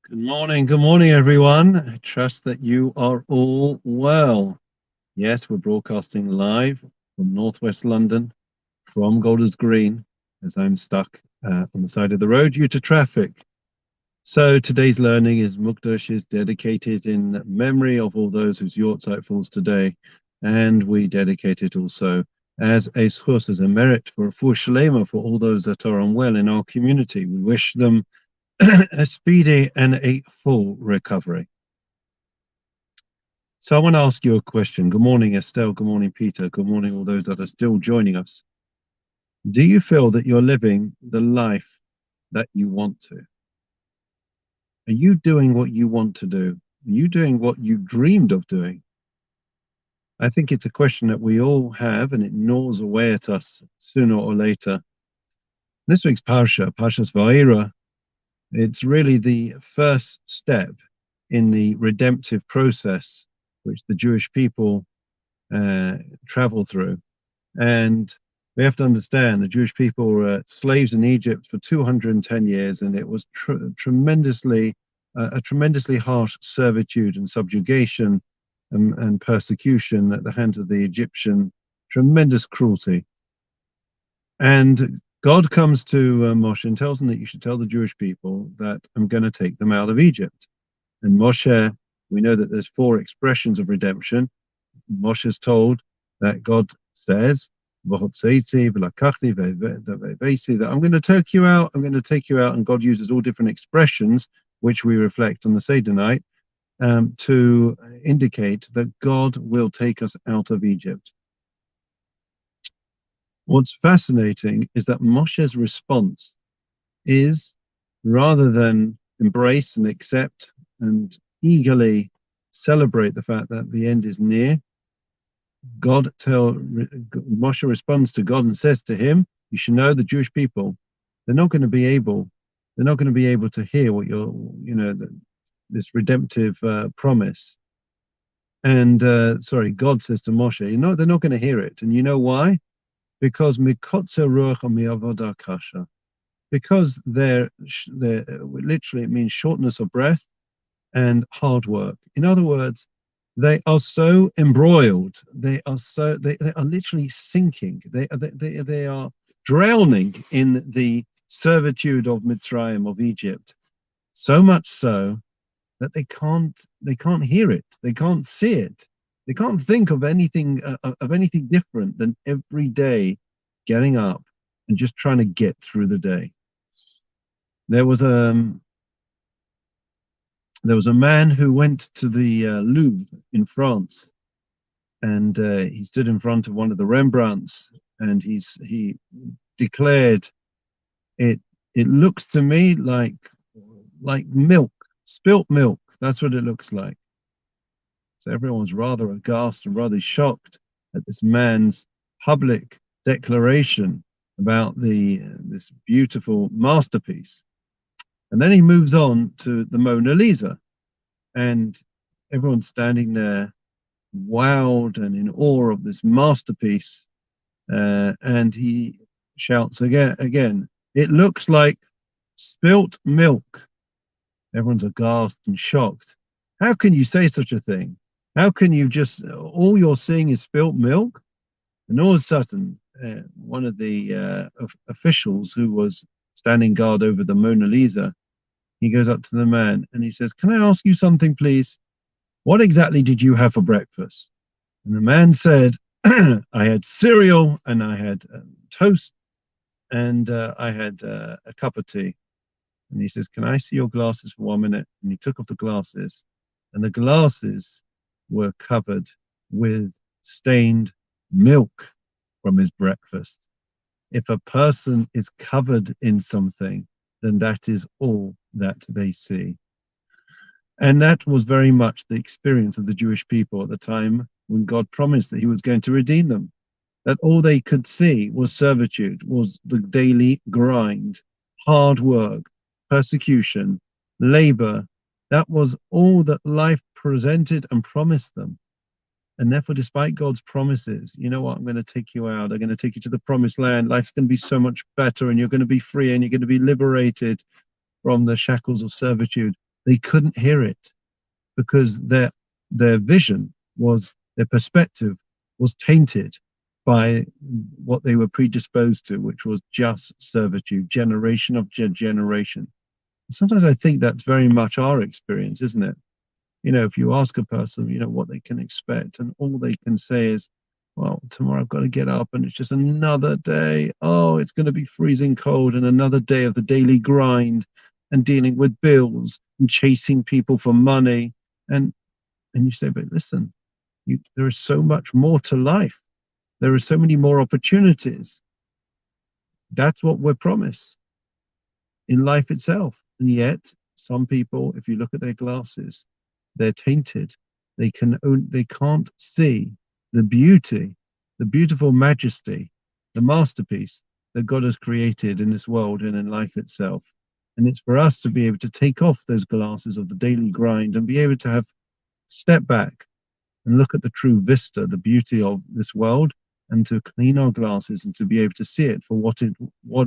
Good morning, everyone. I trust that you are all well. Yes, we're broadcasting live from Northwest London, from Golders Green, as I'm stuck on the side of the road due to traffic. So today's learning is Mukdash is dedicated in memory of all those whose yortzeit falls today, and we dedicate it also as a schus, as a merit for shlema for all those that are unwell in our community. We wish them a speedy and a full recovery. So I want to ask you a question. Good morning, Estelle. Good morning, Peter. Good morning, all those that are still joining us. Do you feel that you're living the life that you want to? Are you doing what you want to do? Are you doing what you dreamed of doing? I think it's a question that we all have, and it gnaws away at us sooner or later. This week's Parshas Vaera, it's really the first step in the redemptive process which the Jewish people travel through. And we have to understand the Jewish people were slaves in Egypt for 210 years, and it was a tremendously harsh servitude and subjugation and persecution at the hands of the Egyptian, tremendous cruelty. And God comes to Moshe and tells him that you should tell the Jewish people that I'm going to take them out of Egypt. And Moshe, we know that there's 4 expressions of redemption. Moshe is told that God says, that I'm going to take you out, and God uses all different expressions, which we reflect on the Seder night, to indicate that God will take us out of Egypt. What's fascinating is that Moshe's response is, rather than embrace and accept and eagerly celebrate the fact that the end is near, Moshe responds to God and says to him, you should know the Jewish people, they're not going to be able to hear what this redemptive promise. And God says to Moshe, they're not going to hear it. And you know why? Because because they're literally, it means shortness of breath and hard work. In other words, they are so embroiled. They are literally sinking. They are drowning in the servitude of Mitzrayim, of Egypt, so much so that they can't hear it. They can't see it. They can't think of anything different than every day getting up and just trying to get through the day. There was a man who went to the Louvre in France, and he stood in front of one of the Rembrandts, and he declared, it looks to me like milk, spilt milk. That's what it looks like. So everyone's rather aghast and rather shocked at this man's public declaration about this beautiful masterpiece. And then he moves on to the Mona Lisa, and everyone's standing there wowed and in awe of this masterpiece. And he shouts again, it looks like spilt milk. Everyone's aghast and shocked. How can you say such a thing? How can you all you're seeing is spilt milk? And all of a sudden, one of the officials who was standing guard over the Mona Lisa, he goes up to the man and he says, can I ask you something, please? What exactly did you have for breakfast? And the man said, I had cereal, and I had toast, and I had a cup of tea. And he says, can I see your glasses for 1 minute? And he took off the glasses, and the glasses were covered with stained milk from his breakfast. If a person is covered in something, then that is all that they see. And that was very much the experience of the Jewish people at the time when God promised that he was going to redeem them. That all they could see was servitude, was the daily grind, hard work, persecution, labor. That was all that life presented and promised them. And therefore, despite God's promises, you know what, I'm going to take you out. I'm going to take you to the promised land. Life's going to be so much better, and you're going to be free, and you're going to be liberated from the shackles of servitude. they couldn't hear it because their vision was, their perspective was tainted by what they were predisposed to, which was just servitude, generation of generation. Sometimes I think that's very much our experience, isn't it? You know, if you ask a person, you know, what they can expect, and all they can say is, well, tomorrow I've got to get up and it's just another day. Oh, it's going to be freezing cold, and another day of the daily grind and dealing with bills and chasing people for money. And you say, but listen, there is so much more to life. There are so many more opportunities. That's what we're promised in life itself. And yet, some people, if you look at their glasses, they're tainted. They can't see the beauty, the beautiful majesty, the masterpiece that God has created in this world and in life itself. And it's for us to be able to take off those glasses of the daily grind and be able to have step back and look at the true vista, the beauty of this world, and to clean our glasses and to be able to see it for what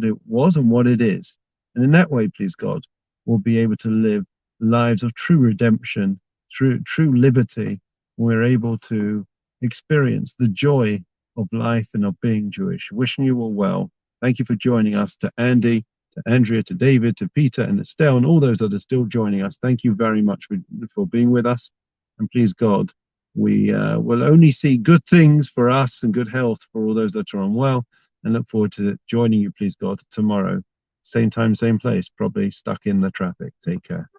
it was and what it is. And in that way, please God, we'll be able to live lives of true redemption, true liberty. We're able to experience the joy of life and of being Jewish. Wishing you all well. Thank you for joining us. To Andy, to Andrea, to David, to Peter and Estelle, and all those that are still joining us. Thank you very much for being with us. And please God, we will only see good things for us and good health for all those that are unwell, and look forward to joining you, please God, tomorrow. Same time, same place, probably stuck in the traffic. Take care.